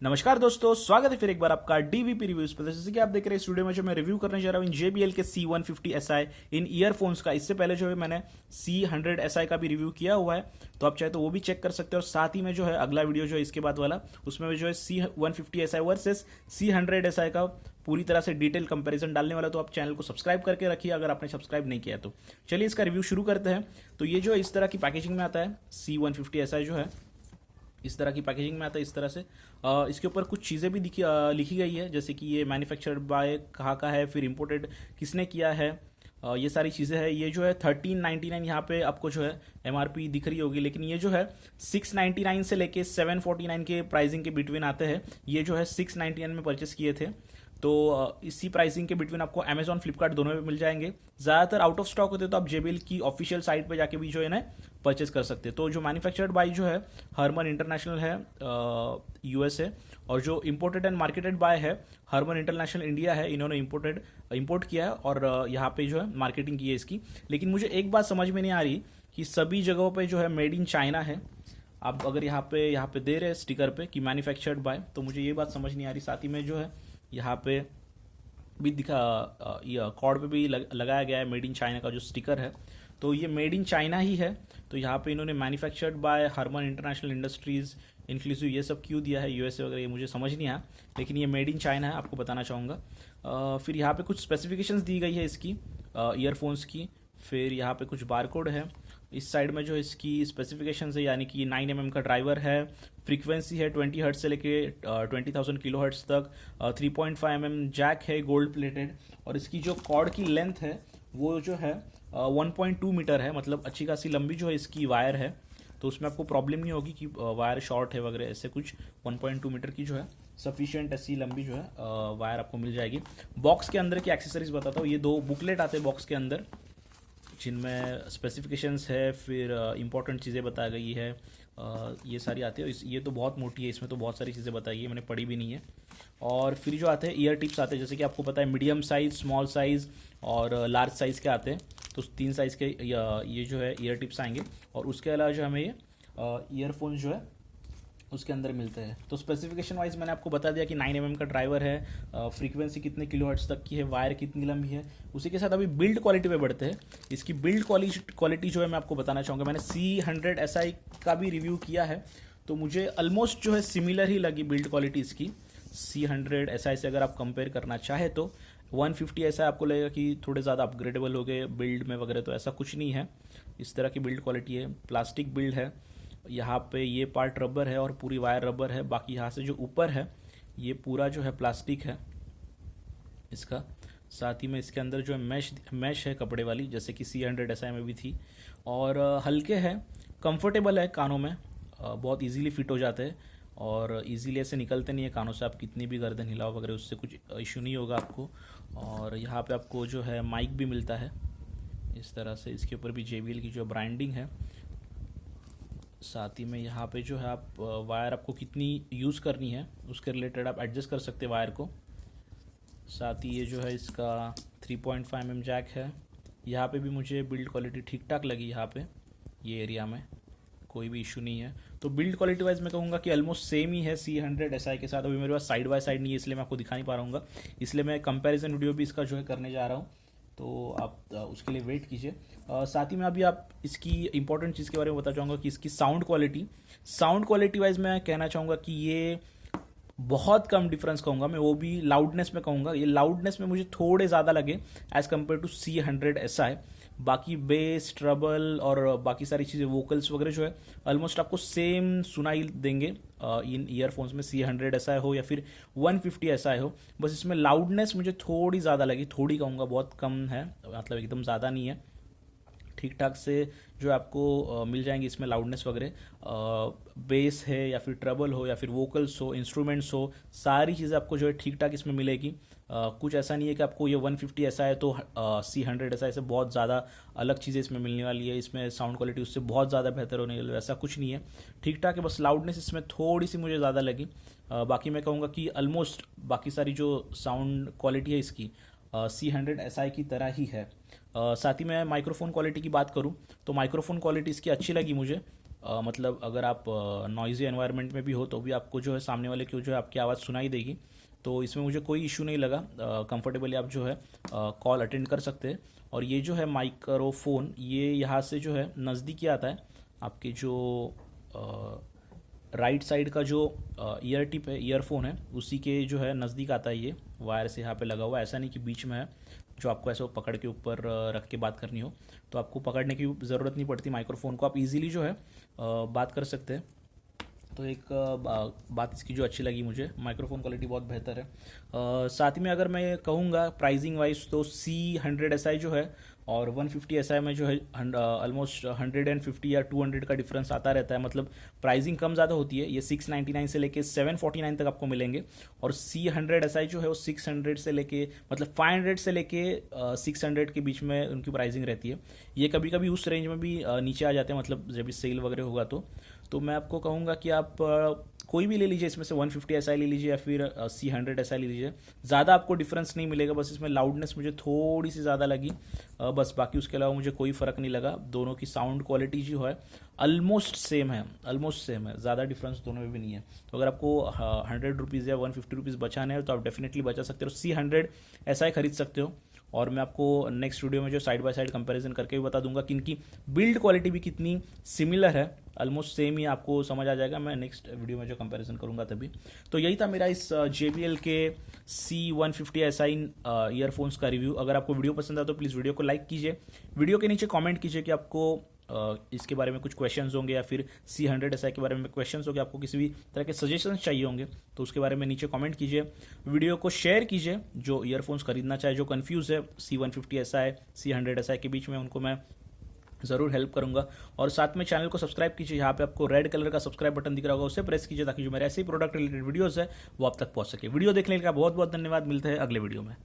नमस्कार दोस्तों, स्वागत है फिर एक बार आपका डीवीपी रिव्यूज पर। जैसे कि आप देख रहे हैं इस वीडियो में जो मैं रिव्यू करने जा रहा हूँ इन JBL के C150SI इन ईयरफोन्स का। इससे पहले जो है मैंने C100SI का भी रिव्यू किया हुआ है, तो आप चाहे तो वो भी चेक कर सकते हैं। और साथ ही में जो है अगला वीडियो जो है इसके बाद वाला, उसमें जो है C150SI वर्सेस C100SI का पूरी तरह से डिटेल कंपैरिजन डालने वाला। तो आप चैनल को सब्सक्राइब करके रखिए अगर आपने सब्सक्राइब नहीं किया तो। चलिए इसका रिव्यू शुरू करते हैं। तो ये जो है इस तरह की पैकेजिंग में आता है। C150SI जो है इस तरह की पैकेजिंग में आता है, इस तरह से। इसके ऊपर कुछ चीज़ें भी लिखी गई है, जैसे कि ये मैन्युफैक्चर्ड बाय कहाँ का है, फिर इंपोर्टेड किसने किया है, ये सारी चीज़ें हैं। ये जो है 1399 यहाँ पे आपको जो है MRP दिख रही होगी, लेकिन ये जो है 699 से लेके 749 के प्राइसिंग के बिटवीन आते हैं। ये जो है 699 में परचेस किए थे, तो इसी प्राइसिंग के बिटवीन आपको अमेजॉन फ्लिपकार्ट दोनों में मिल जाएंगे। ज़्यादातर आउट ऑफ स्टॉक होते हैं, तो आप JBL की ऑफिशियल साइट पे जाके भी जो है ना परचेस कर सकते हैं। तो जो मैन्युफैक्चर्ड बाय जो है हरमन इंटरनेशनल है USA, और जो इम्पोर्टेड एंड मार्केटेड बाय है हरमन इंटरनेशनल इंडिया है। इन्होंने इंपोर्ट किया है और यहाँ पे जो है मार्केटिंग की है इसकी। लेकिन मुझे एक बात समझ में नहीं आ रही कि सभी जगहों पे जो है मेड इन चाइना है। आप अगर यहाँ पे दे रहे हैं स्टिकर पे कि मैन्युफैक्चर्ड बाय, तो मुझे ये बात समझ नहीं आ रही। साथ ही में जो है यहाँ पे भी कॉर्ड पे भी लगाया गया है मेड इन चाइना का जो स्टिकर है, तो ये मेड इन चाइना ही है। तो यहाँ पे इन्होंने manufactured by Harman International Industries inclusive ये सब क्यों दिया है, USA वगैरह, ये मुझे समझ नहीं आया। लेकिन ये मेड इन चाइना है, आपको बताना चाहूँगा। फिर यहाँ पे कुछ स्पेसिफिकेशंस दी गई है इसकी ईयरफोन्स की। फिर यहाँ पे कुछ बारकोड है। इस साइड में जो इसकी स्पेसिफिकेशंस है, यानी कि 9 mm का ड्राइवर है, फ्रीक्वेंसी है 20 हर्ट्ज से लेके 20,000 किलो हर्ट्ज तक, 3.5 mm जैक है गोल्ड प्लेटेड, और इसकी जो कॉर्ड की लेंथ है वो जो है 1.2 मीटर है। मतलब अच्छी खासी लंबी जो है इसकी वायर है, तो उसमें आपको प्रॉब्लम नहीं होगी कि वायर शॉर्ट है वगैरह ऐसे कुछ। 1.2 मीटर की जो है सफिशिएंट ऐसी लंबी जो है वायर आपको मिल जाएगी। बॉक्स के अंदर की एक्सेसरीज बताता हूँ। ये 2 बुकलेट आते हैं बॉक्स के अंदर, जिनमें स्पेसिफिकेशंस है, फिर इंपॉर्टेंट चीज़ें बताई गई है। ये सारी आती है। ये तो बहुत मोटी है, इसमें तो बहुत सारी चीज़ें बताई है, मैंने पढ़ी भी नहीं है। और फिर जो आते हैं ईयर टिप्स आते हैं, जैसे कि आपको पता है मीडियम साइज़, स्मॉल साइज़ और लार्ज साइज़ के आते हैं। तो 3 साइज़ के ये जो है ईयर टिप्स आएंगे। और उसके अलावा जो हमें ये ईयरफोन जो है उसके अंदर मिलते हैं। तो स्पेसिफिकेशन वाइज मैंने आपको बता दिया कि 9 mm का ड्राइवर है, फ्रीक्वेंसी कितने किलो हर्ट्ज तक की है, वायर कितनी लंबी है। उसी के साथ अभी बिल्ड क्वालिटी पे बढ़ते हैं। इसकी बिल्ड क्वालिटी जो है मैं आपको बताना चाहूँगा। मैंने C100SI का भी रिव्यू किया है, तो मुझे ऑलमोस्ट जो है सिमिलर ही लगी बिल्ड क्वालिटी इसकी C100SI से। अगर आप कंपेयर करना चाहे तो 150SI आपको लगेगा कि थोड़े ज़्यादा अपग्रेडेबल हो गए बिल्ड में वगैरह, तो ऐसा कुछ नहीं है। इस तरह की बिल्ड क्वालिटी है। प्लास्टिक बिल्ड है, यहाँ पे ये पार्ट रबर है और पूरी वायर रबर है। बाकी यहाँ से जो ऊपर है ये पूरा जो है प्लास्टिक है इसका। साथ ही में इसके अंदर जो है मैश है कपड़े वाली, जैसे कि C100SI में भी थी। और हल्के हैं, कंफर्टेबल है कानों में, बहुत इजीली फिट हो जाते हैं और इजीली ऐसे निकलते नहीं है कानों से। आप कितनी भी गर्दन हिलाओ वगैरह उससे कुछ इशू नहीं होगा आपको। और यहाँ पे आपको जो है माइक भी मिलता है इस तरह से। इसके ऊपर भी JBL की जो ब्रांडिंग है। साथ ही में यहाँ पे जो है आप वायर आपको कितनी यूज़ करनी है उसके रिलेटेड आप एडजस्ट कर सकते हैं वायर को। साथ ही ये जो है इसका 3.5 mm जैक है। यहाँ पे भी मुझे बिल्ड क्वालिटी ठीक ठाक लगी। यहाँ पे ये एरिया में कोई भी इशू नहीं है। तो बिल्ड क्वालिटी वाइज मैं कहूँगा कि ऑलमोस्ट सेम ही है C100SI के साथ। अभी मेरे पास साइड बाय साइड नहीं है, इसलिए मैं आपको दिखा नहीं पा रहा हूँ, इसलिए मैं कंपैरिजन वीडियो भी इसका जो है करने जा रहा हूँ। तो आप उसके लिए वेट कीजिए। साथ ही में अभी आप इसकी इंपॉर्टेंट चीज़ के बारे में बता चाहूँगा कि इसकी साउंड क्वालिटी वाइज मैं कहना चाहूँगा कि ये बहुत कम डिफरेंस कहूँगा मैं, वो भी लाउडनेस में कहूँगा। ये लाउडनेस में मुझे थोड़े ज़्यादा लगे एज़ कम्पेयर टू C100SI। बाकी बेस, ट्रबल और बाकी सारी चीज़ें, वोकल्स वगैरह जो है ऑलमोस्ट आपको सेम सुनाई देंगे इन ईयरफोन्स में, C100SI हो या फिर 150SI हो। बस इसमें लाउडनेस मुझे थोड़ी ज़्यादा लगी, थोड़ी कहूँगा, बहुत कम है, मतलब एकदम ज़्यादा नहीं है। ठीक ठाक से जो आपको मिल जाएंगी इसमें लाउडनेस वगैरह। बेस है या फिर ट्रबल हो या फिर वोकल्स हो, इंस्ट्रूमेंट्स हो, सारी चीज़ें आपको जो है ठीक ठाक इसमें मिलेगी। कुछ ऐसा नहीं है कि आपको ये 150SI है तो C100SI से बहुत ज़्यादा अलग चीज़ें इसमें मिलने वाली है, इसमें साउंड क्वालिटी उससे बहुत ज़्यादा बेहतर होने वाली है, ऐसा कुछ नहीं है। ठीक ठाक है, बस लाउडनेस इसमें थोड़ी सी मुझे ज़्यादा लगी। बाकी मैं कहूँगा कि ऑलमोस्ट बाकी सारी जो साउंड क्वालिटी है इसकी C100SI की तरह ही है। साथ ही मैं माइक्रोफोन क्वालिटी की बात करूँ तो माइक्रोफोन क्वालिटी इसकी अच्छी लगी मुझे। मतलब अगर आप नॉइज़ी एनवायरनमेंट में भी हो तो भी आपको जो है सामने वाले की जो है आपकी आवाज़ सुनाई देगी। तो इसमें मुझे कोई इशू नहीं लगा, कंफर्टेबली आप जो है कॉल अटेंड कर सकते हैं। और ये जो है माइक्रोफोन ये यहाँ से जो है नज़दीकी आता है, आपके जो राइट साइड का जो ईयर टिप है, ईयरफोन है, उसी के जो है नज़दीक आता है। ये वायर से यहाँ पे लगा हुआ है, ऐसा नहीं कि बीच में है जो आपको ऐसे पकड़ के ऊपर रख के बात करनी हो। तो आपको पकड़ने की ज़रूरत नहीं पड़ती, माइक्रोफोन को आप इजीली जो है बात कर सकते हैं। तो एक बात इसकी जो अच्छी लगी मुझे, माइक्रोफोन क्वालिटी बहुत बेहतर है। साथ ही में अगर मैं कहूँगा प्राइसिंग वाइज तो C100SI जो है और 150SI में जो है ऑलमोस्ट 150 या 200 का डिफरेंस आता रहता है। मतलब प्राइसिंग कम ज़्यादा होती है। ये 699 से लेके 749 तक आपको मिलेंगे। और C100SI जो है वो 600 से लेके मतलब 500 से लेके 600 के बीच में उनकी प्राइसिंग रहती है। ये कभी कभी उस रेंज में भी नीचे आ जाते हैं, मतलब जब भी सेल वगैरह होगा तो मैं आपको कहूँगा कि आप कोई भी ले लीजिए, इसमें से 150SI ले लीजिए या फिर C100SI ले लीजिए। ज़्यादा आपको डिफरेंस नहीं मिलेगा, बस इसमें लाउडनेस मुझे थोड़ी सी ज़्यादा लगी, बस बाकी उसके अलावा मुझे कोई फ़र्क नहीं लगा। दोनों की साउंड क्वालिटी जो है ऑलमोस्ट सेम है, ज़्यादा डिफरेंस दोनों में भी नहीं है। तो अगर आपको 100 रुपीज़ या 150 रुपीज़ बचाने हैं तो आप डेफिनेटली बचा सकते हो, C100SI खरीद सकते हो। और मैं आपको नेक्स्ट वीडियो में जो साइड बाय साइड कंपैरिजन करके भी बता दूंगा कि इनकी बिल्ड क्वालिटी भी कितनी सिमिलर है, ऑलमोस्ट सेम ही आपको समझ आ जाएगा मैं नेक्स्ट वीडियो में जो कंपैरिजन करूंगा तभी। तो यही था मेरा इस JBL के C150SI ईयरफोन्स का रिव्यू। अगर आपको वीडियो पसंद आया तो प्लीज़ वीडियो को लाइक कीजिए, वीडियो के नीचे कमेंट कीजिए कि आपको इसके बारे में कुछ क्वेश्चंस होंगे या फिर C100SI के बारे में क्वेश्चंस होंगे, आपको किसी भी तरह के सजेशंस चाहिए होंगे तो उसके बारे में नीचे कमेंट कीजिए। वीडियो को शेयर कीजिए, जो ईयरफोन्स खरीदना चाहे, जो कंफ्यूज है C150SI C100SI के बीच में, उनको मैं ज़रूर हेल्प करूंगा। और साथ में चैनल को सब्सक्राइब कीजिए, यहाँ पे आपको रेड कलर का सब्सक्राइब बटन दिख रहा होगा, उसे प्रेस कीजिए ताकि जो मेरे ऐसे ही प्रोडक्ट रिलेटेड वीडियोस है वो आप तक पहुँच सके। वीडियो देखने का बहुत बहुत धन्यवाद, मिलते हैं अगले वीडियो में।